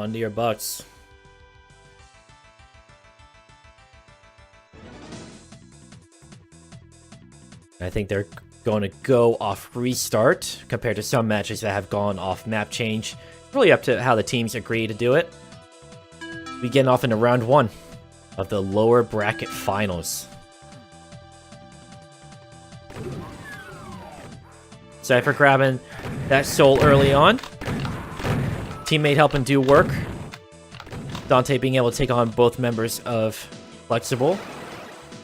onto your butts. I think they're going to go off restart compared to some matches that have gone off map change. Really up to how the teams agree to do it. We getting off into round 1 of the lower bracket finals. Cypher grabbing that soul early on. Teammate helping do work. Dante being able to take on both members of Plexible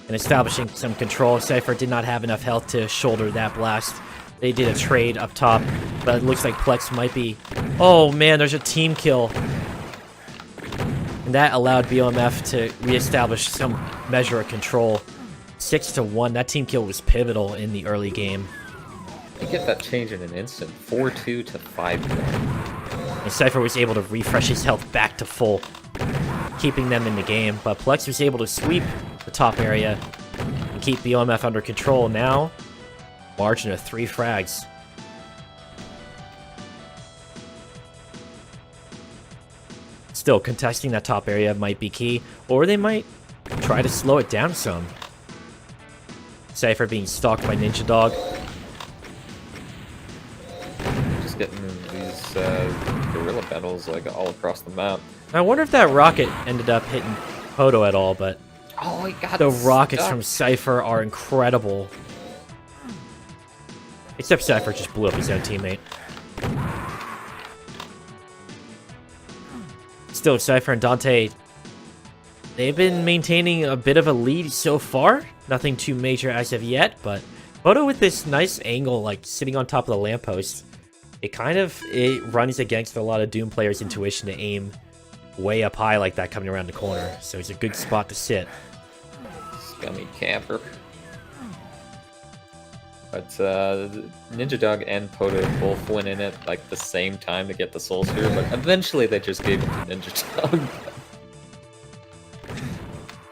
and establishing some control. Cypher did not have enough health to shoulder that blast. They did a trade up top, but it looks like Plex might be... Oh man, there's a team kill. And that allowed BoMF to reestablish some measure of control. 6-1, that team kill was pivotal in the early game. You get that change in an instant, 4-2 to 5-1. And Cypher was able to refresh his health back to full, keeping them in the game. But Plex was able to sweep the top area and keep BoMF under control. Now, margin of 3 frags. Still, contesting that top area might be key, or they might try to slow it down some. Cypher being stalked by Ninja Dog. Just getting these guerrilla battles like all across the map. I wonder if that rocket ended up hitting Poto at all, but oh, he got the rockets stuck. from Cypher are incredible. Except Cypher just blew up his own teammate. Still, Cypher and Dante, they've been maintaining a bit of a lead so far. Nothing too major as of yet, but Poto with this nice angle, like sitting on top of the lamppost, it runs against a lot of Doom players' intuition to aim way up high like that coming around the corner. So it's a good spot to sit. Scummy camper. But Ninja Dog and Poto both went in at like the same time to get the Soul Sphere, but eventually they just gave it to Ninja Dog.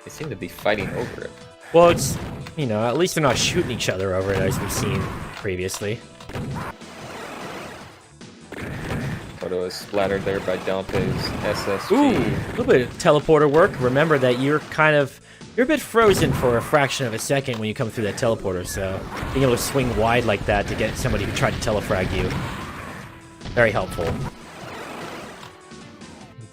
They seem to be fighting over it. Well, it's, you know, at least they're not shooting each other over it as we've seen previously. Poto is splattered there by Dante's SSG. Ooh, a little bit of teleporter work. Remember that you're a bit frozen for a fraction of a second when you come through that teleporter, so being able to swing wide like that to get somebody who tried to telefrag you, very helpful.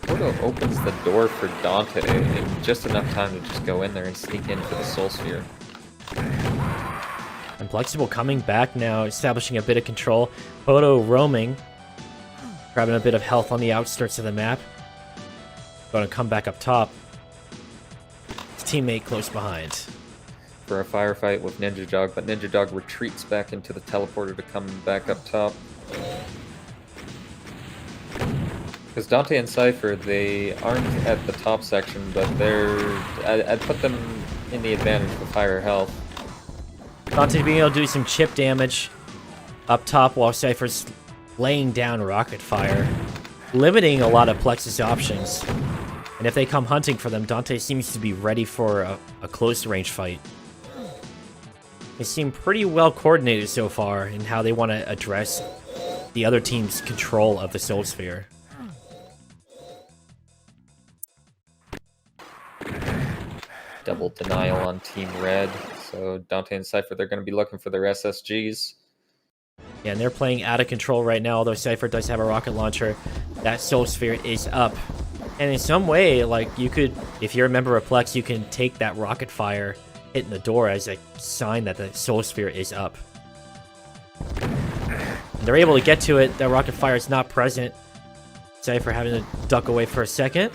Poto opens the door for Dante in just enough time to just go in there and sneak in for the Soul Sphere. And Plexible coming back now, establishing a bit of control. Poto roaming, grabbing a bit of health on the outskirts of the map. Going to come back up top. His teammate close behind. For a firefight with Ninja Dog, but Ninja Dog retreats back into the teleporter to come back up top. Because Dante and Cypher, they aren't at the top section, but I'd put them in the advantage with higher health. Dante being able to do some chip damage up top while Cypher's laying down rocket fire, limiting a lot of Plex's options. And if they come hunting for them, Dante seems to be ready for a close range fight. They seem pretty well coordinated so far in how they want to address the other team's control of the Soul Sphere. Double denial on Team Red. So Dante and Cypher, they're going to be looking for their SSGs. Yeah, and they're playing out of control right now, although Cypher does have a rocket launcher. That Soul Sphere is up. And in some way, like, you could, if you're a member of Plex, you can take that rocket fire hitting the door as a sign that the Soul Sphere is up. And they're able to get to it. That rocket fire is not present. Cypher having to duck away for a second,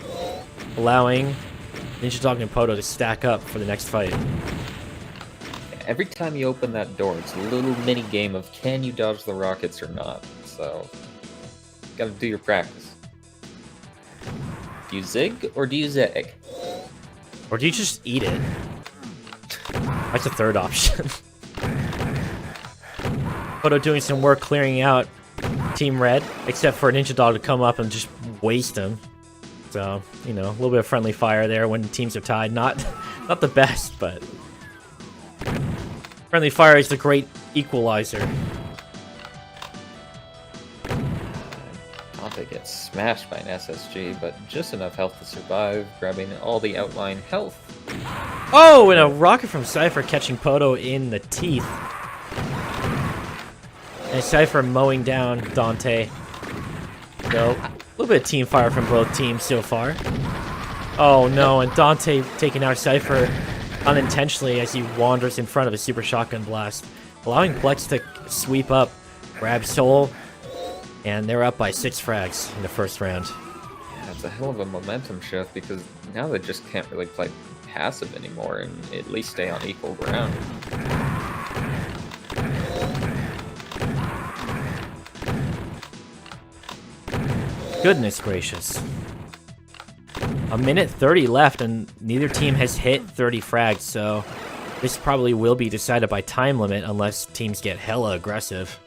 allowing Ninja Dog and Poto to stack up for the next fight. Every time you open that door, it's a little mini game of can you dodge the rockets or not. So, gotta do your practice. Do you zig or do you zag? Or do you just eat it? That's the third option. Poto doing some work clearing out Team Red, except for Ninja Dog to come up and just waste him. So, you know, a little bit of friendly fire there when teams are tied. Not the best, but friendly fire is the great equalizer. Dante gets smashed by an SSG, but just enough health to survive, grabbing all the outline health. Oh, and a rocket from Cypher catching Poto in the teeth. And Cypher mowing down Dante. So, a little bit of team fire from both teams so far. Oh no, and Dante taking out Cypher unintentionally as he wanders in front of a super shotgun blast, allowing Plex to sweep up, grab Soul, and they're up by 6 frags in the first round. Yeah, it's a hell of a momentum shift because now they just can't really play passive anymore and at least stay on equal ground. Goodness gracious. A minute 30 left and neither team has hit 30 frags, so this probably will be decided by time limit unless teams get hella aggressive.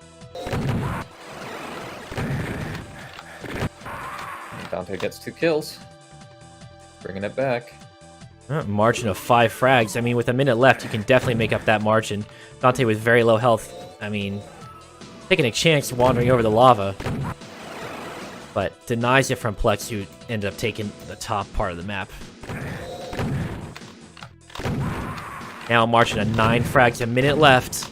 Dante gets 2 kills, bringing it back. Margin of 5 frags. I mean, with a minute left, you can definitely make up that margin. Dante with very low health. I mean, taking a chance wandering over the lava, but denies it from Plex, who ended up taking the top part of the map. Now margin of 9 frags, a minute left.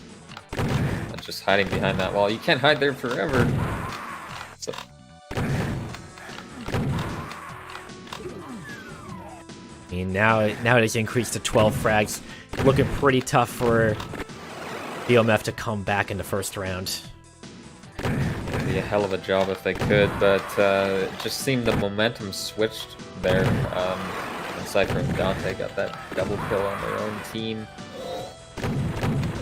Just hiding behind that wall. You can't hide there forever. So I mean, now it has increased to 12 frags. Looking pretty tough for BoMF to come back in the first round. It'd be a hell of a job if they could, but it just seemed the momentum switched there. And Cypher and Dante got that double kill on their own team.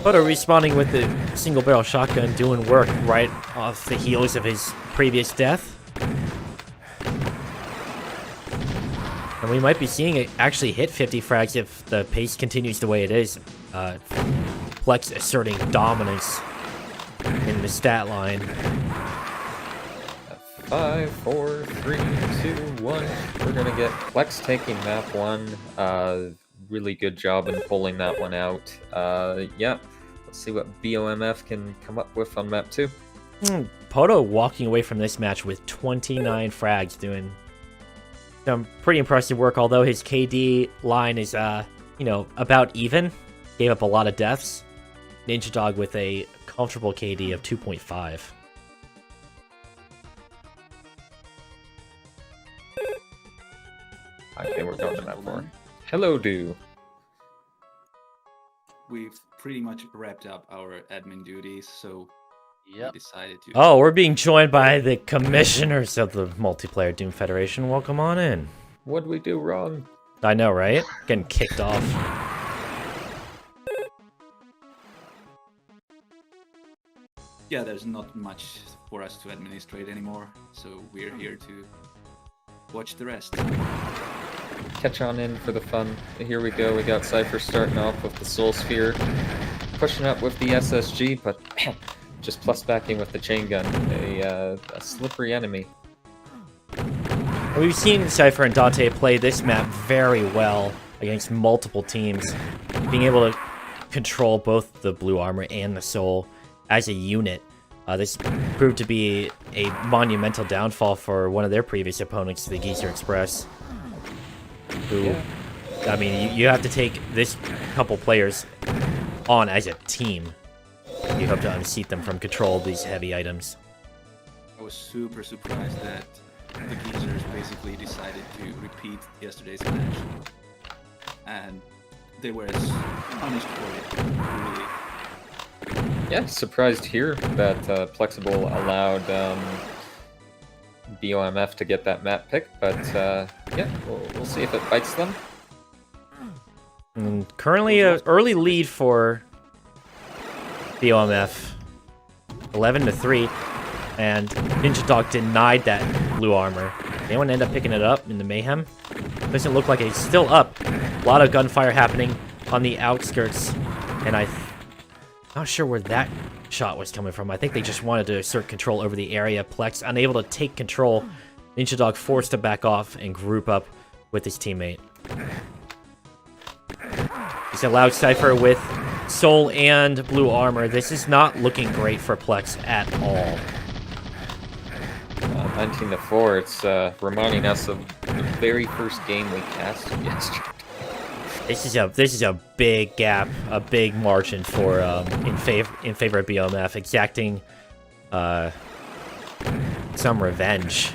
Poto respawning with the single barrel shotgun, doing work right off the heels of his previous death. And we might be seeing it actually hit 50 frags if the pace continues the way it is. Plex asserting dominance in the stat line. 5, 4, 3, 2, 1. We're gonna get Plex taking map 1. Really good job in pulling that one out. Yeah, let's see what BoMF can come up with on map 2. Poto walking away from this match with 29 frags, doing some pretty impressive work, although his KD line is, you know, about even. Gave up a lot of deaths. Ninja Dog with a comfortable KD of 2.5. Okay, we're going to map 4. Hello, Do. We've pretty much wrapped up our admin duties, so we decided to... Oh, we're being joined by the commissioners of the Multiplayer Doom Federation. Welcome on in. What'd we do wrong? I know, right? Getting kicked off. Yeah, there's not much for us to administrate anymore, so we're here to watch the rest. Catch on in for the fun. Here we go. We got Cypher starting off with the Soul Sphere, pushing up with the SSG, but just plus backing with the chain gun. A slippery enemy. We've seen Cypher and Dante play this map very well against multiple teams, being able to control both the blue armor and the soul as a unit. This proved to be a monumental downfall for one of their previous opponents, the Geezer Express. Who, I mean, you have to take this couple players on as a team. You hope to unseat them from control of these heavy items. I was super surprised that the Geezers basically decided to repeat yesterday's match. And they were punished for it, really. Yeah, surprised here that Plexible allowed BoMF to get that map pick, but yeah, we'll see if it bites them. And currently, an early lead for BoMF, 11-3, and Ninja Dog denied that blue armor. Anyone end up picking it up in the mayhem? Doesn't look like it's still up. A lot of gunfire happening on the outskirts, and I'm not sure where that shot was coming from. I think they just wanted to assert control over the area. Plex unable to take control. Ninja Dog forced to back off and group up with his teammate. He's allowed Cypher with soul and blue armor. This is not looking great for Plex at all. 19-4. It's reminding us of the very first game we cast yesterday. This is a big gap, a big margin for in favor of BoMF, exacting some revenge.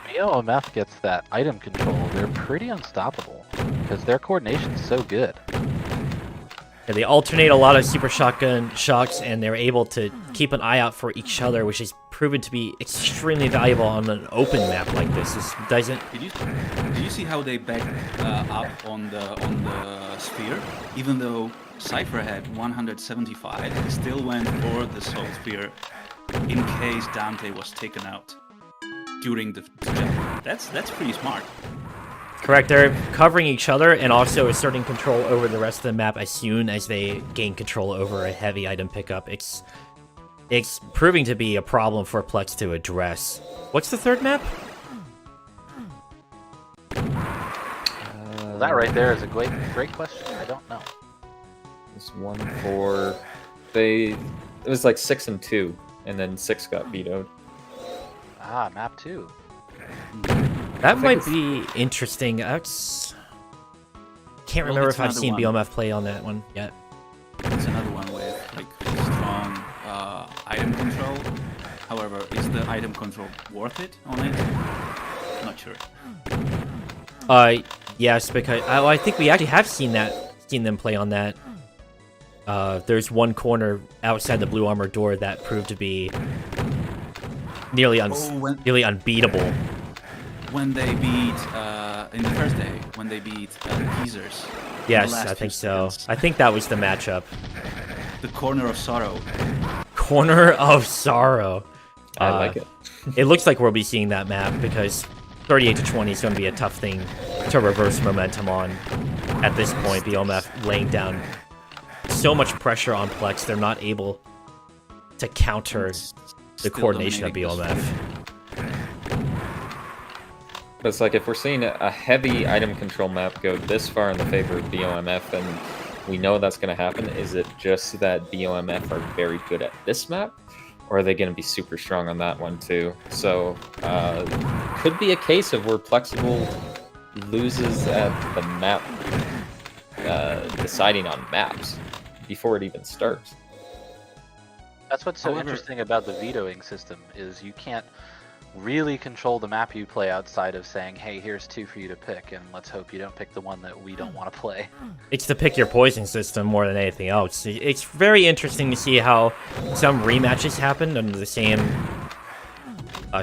When BoMF gets that item control, they're pretty unstoppable because their coordination's so good. Yeah, they alternate a lot of super shotgun shocks, and they're able to keep an eye out for each other, which has proven to be extremely valuable on an open map like this. This doesn't. Did you see how they backed up on the sphere? Even though Cypher had 175, they still went for the Soul Sphere in case Dante was taken out during the jump. That's pretty smart. Correct, they're covering each other and also asserting control over the rest of the map as soon as they gain control over a heavy item pickup. It's proving to be a problem for Plex to address. What's the third map? Well, that right there is a great question. I don't know. It's 1-4. It was like 6 and 2, and then 6 got vetoed. Ah, map 2. That might be interesting. Can't remember if I've seen BoMF play on that one yet. It's another one with like strong item control. However, is the item control worth it on it? Not sure. Yes, because I think we actually have seen them play on that. There's one corner outside the blue armor door that proved to be nearly unbeatable. When they beat in the first day, when they beat the Geezers. Yes, I think so. I think that was the matchup. The Corner of Sorrow. Corner of Sorrow. I like it. It looks like we'll be seeing that map because 38-20 is going to be a tough thing to reverse momentum on. At this point, BoMF laying down so much pressure on Plex, they're not able to counter the coordination of BoMF. But it's like if we're seeing a heavy item control map go this far in the favor of BoMF, and we know that's going to happen, is it just that BoMF are very good at this map? Or are they going to be super strong on that one too? So, could be a case of where Plexible loses at the map, deciding on maps before it even starts. That's what's so interesting about the vetoing system is you can't really control the map you play outside of saying, hey, here's 2 for you to pick, and let's hope you don't pick the one that we don't want to play. It's the pick your poison system more than anything else. It's very interesting to see how some rematches happened under the same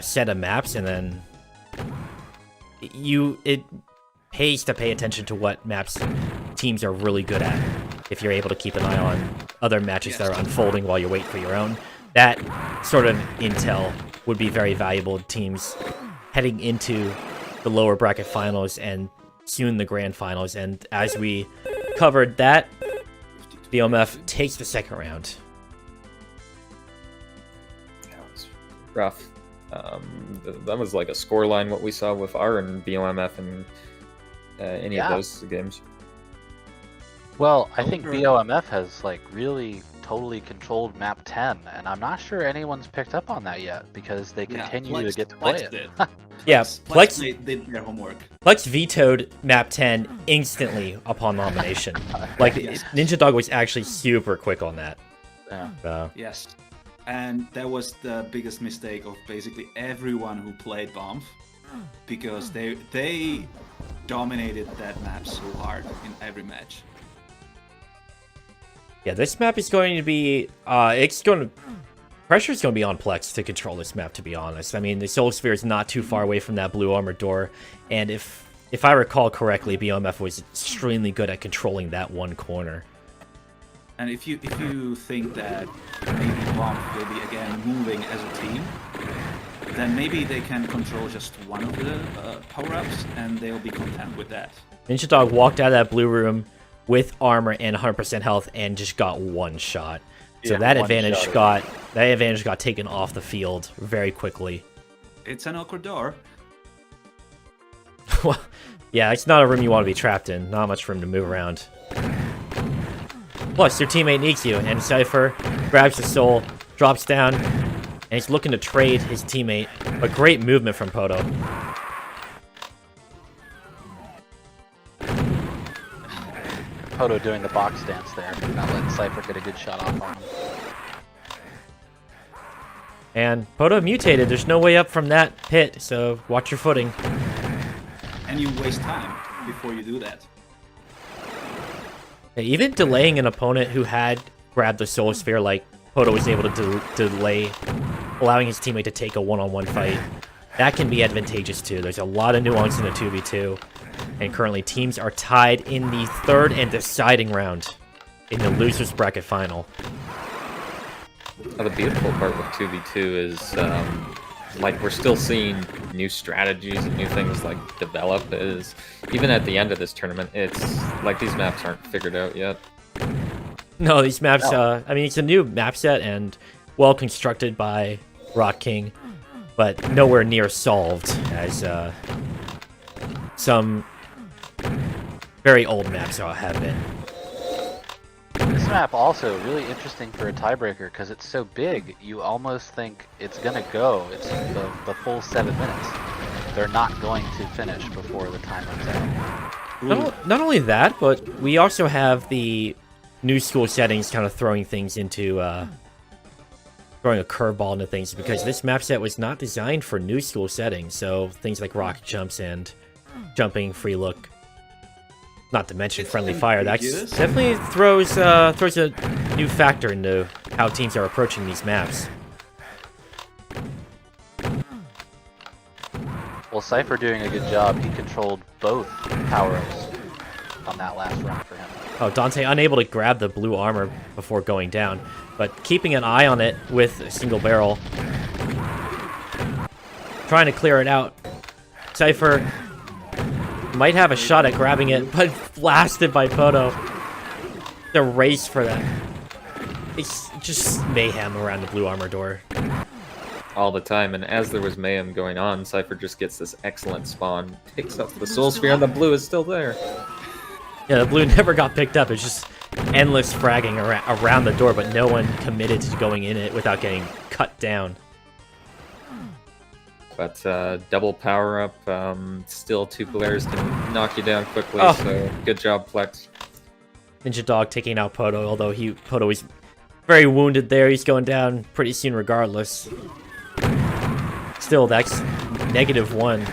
set of maps, and then it pays to pay attention to what maps teams are really good at if you're able to keep an eye on other matches that are unfolding while you wait for your own. That sort of intel would be very valuable to teams heading into the lower bracket finals and soon the grand finals. And as we covered that, BoMF takes the second round. That was rough. That was like a scoreline what we saw with R and BoMF and any of those games. Well, I think BoMF has like really totally controlled map 10, and I'm not sure anyone's picked up on that yet because they continue to get to play it. Yeah, Plex did their homework. Plex vetoed map 10 instantly upon nomination. Like, Ninja Dog was actually super quick on that. Yeah. Yes. And that was the biggest mistake of basically everyone who played BoMF, because they dominated that map so hard in every match. Yeah, this map is going to be, pressure's going to be on Plex to control this map, to be honest. I mean, the Soul Sphere is not too far away from that blue armor door, and if I recall correctly, BoMF was extremely good at controlling that one corner. And if you think that maybe BoMF will be again moving as a team, then maybe they can control just one of the power-ups, and they'll be content with that. Ninja Dog walked out of that blue room with armor and 100% health and just got one shot. So that advantage got taken off the field very quickly. It's an awkward door. Well, yeah, it's not a room you want to be trapped in. Not much room to move around. Plus, your teammate needs you, and Cypher grabs the soul, drops down, And he's looking to trade his teammate, but great movement from Poto. Poto doing the box dance there, not letting Cypher get a good shot off on him. And Poto mutated. There's no way up from that pit, so watch your footing. And you waste time before you do that. Even delaying an opponent who had grabbed the Soul Sphere, like Poto was able to delay, allowing his teammate to take a one-on-one fight, that can be advantageous too. There's a lot of nuance in a 2v2, and currently teams are tied in the third and deciding round in the losers bracket final. The beautiful part with 2v2 is, like, we're still seeing new strategies and new things, like, develop. Is even at the end of this tournament, it's like these maps aren't figured out yet. No, these maps, I mean, it's a new map set and well constructed by Rock King, but nowhere near solved as some very old maps have been. This map also really interesting for a tiebreaker because it's so big, you almost think it's gonna go. It's the full 7 minutes. They're not going to finish before the time runs out. Not only that, but we also have the new school settings kind of throwing things into, throwing a curveball into things, because this map set was not designed for new school settings, so things like rocket jumps and jumping, free look, not to mention friendly fire, that definitely throws a new factor into how teams are approaching these maps. Well, Cypher doing a good job. He controlled both power-ups on that last round for him. Oh, Dante unable to grab the blue armor before going down, but keeping an eye on it with a single barrel. Trying to clear it out. Cypher might have a shot at grabbing it, but blasted by Poto. The race for that. It's just mayhem around the blue armor door. All the time, and as there was mayhem going on, Cypher just gets this excellent spawn, picks up the Soul Sphere, and the blue is still there. Yeah, the blue never got picked up. It's just endless fragging around the door, but no one committed to going in it without getting cut down. But double power up, still two players can knock you down quickly, Oh. so good job, Plex. Ninja Dog taking out Poto, although Poto is very wounded there. He's going down pretty soon regardless. Still, that's -1.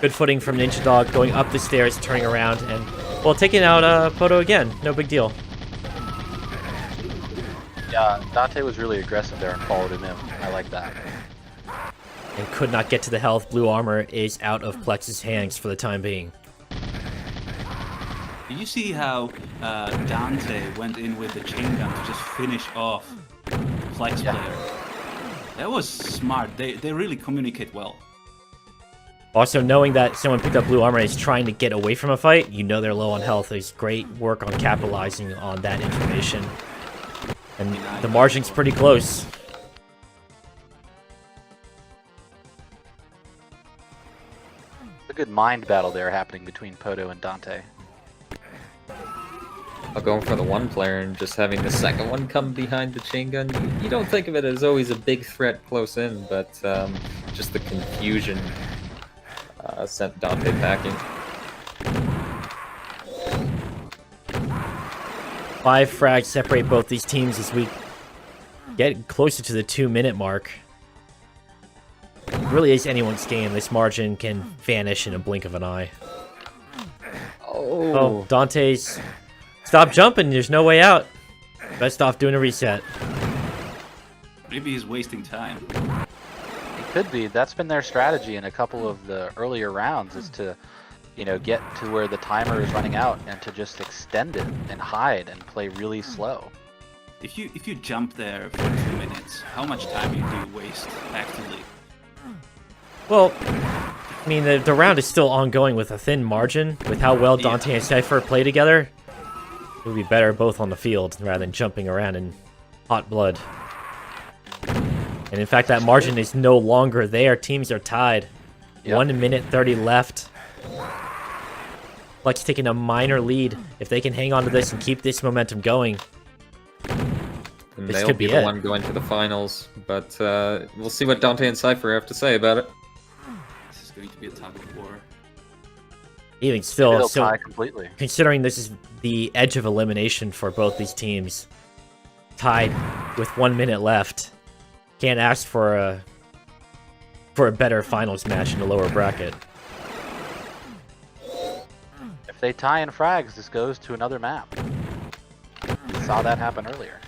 Good footing from Ninja Dog, going up the stairs, turning around, and, well, taking out Poto again. No big deal. Yeah, Dante was really aggressive there and followed him in. I like that. And could not get to the health. Blue armor is out of Plex's hands for the time being. Did you see how Dante went in with the chain gun to just finish off Flex player? That was smart. They really communicate well. Also, knowing that someone picked up blue armor and is trying to get away from a fight, you know they're low on health. There's great work on capitalizing on that information. And the margin's pretty close. A good mind battle there happening between Poto and Dante. Going for the one player and just having the second one come behind the chain gun. You don't think of it as always a big threat close in, but just the confusion sent Dante packing. 5 frags separate both these teams as we get closer to the 2-minute mark. It really is anyone's game. This margin can vanish in a blink of an eye. Oh, Dante's... Stop jumping, there's no way out. Best off doing a reset. Maybe he's wasting time. It could be. That's been their strategy in a couple of the earlier rounds, is to, you know, get to where the timer is running out and to just extend it and hide and play really slow. If you jump there for 2 minutes, how much time do you waste actively? Well, I mean, the round is still ongoing with a thin margin. With how well Dante and Cypher play together, it would be better both on the field rather than jumping around in hot blood. And in fact, that margin is no longer there. Teams are tied. Yep. 1 minute 30 left. Flex taking a minor lead. If they can hang on to this and keep this momentum going. And This they'll could be be the it. one going to the finals. But we'll see what Dante and Cypher have to say about it. This is going to be a tug of war. Even still, It'll so tie completely. considering this is the edge of elimination for both these teams, tied with 1 minute left, can't ask for a better finals match in the lower bracket. If they tie in frags, this goes to another map. We saw that happen earlier.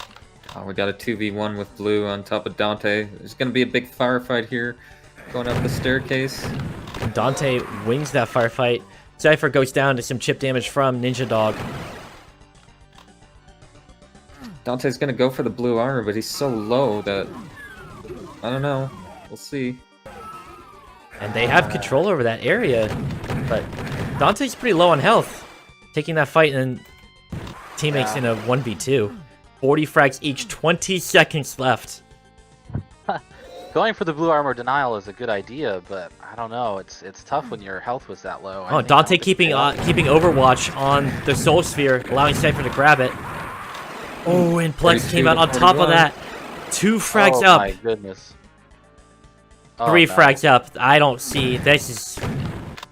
Oh, we got a 2v1 with Blue on top of Dante. There's going to be a big firefight here going up the staircase. Dante wins that firefight. Cypher goes down to some chip damage from Ninja Dog. Dante's going to go for the blue armor, but he's so low that... I don't know. We'll see. And they have control over that area, but Dante's pretty low on health. Taking that fight and teammates in a 1v2. 40 frags each, 20 seconds left. Going for the blue armor denial is a good idea, but I don't know. It's tough when your health was that low. I Oh, think Dante keeping Overwatch on the Soul Sphere, allowing Cypher to grab it. Oh, and Plex came out on top of that. 2 frags oh, up. my goodness. Oh, 3 no. frags up. I don't see. This is...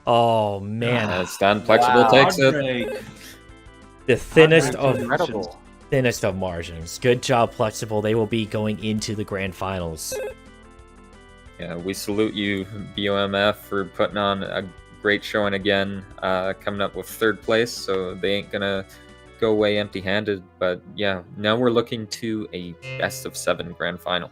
Oh, man. It's done. Plexible Wow. takes it. Heartbreak. The thinnest Incredible. of margins. Good job, Plexible. They will be going into the grand finals. Yeah, we salute you, BoMF, for putting on a great showing again, coming up with 3rd place, so they ain't gonna go away empty-handed. But yeah, now we're looking to a best of 7 grand final.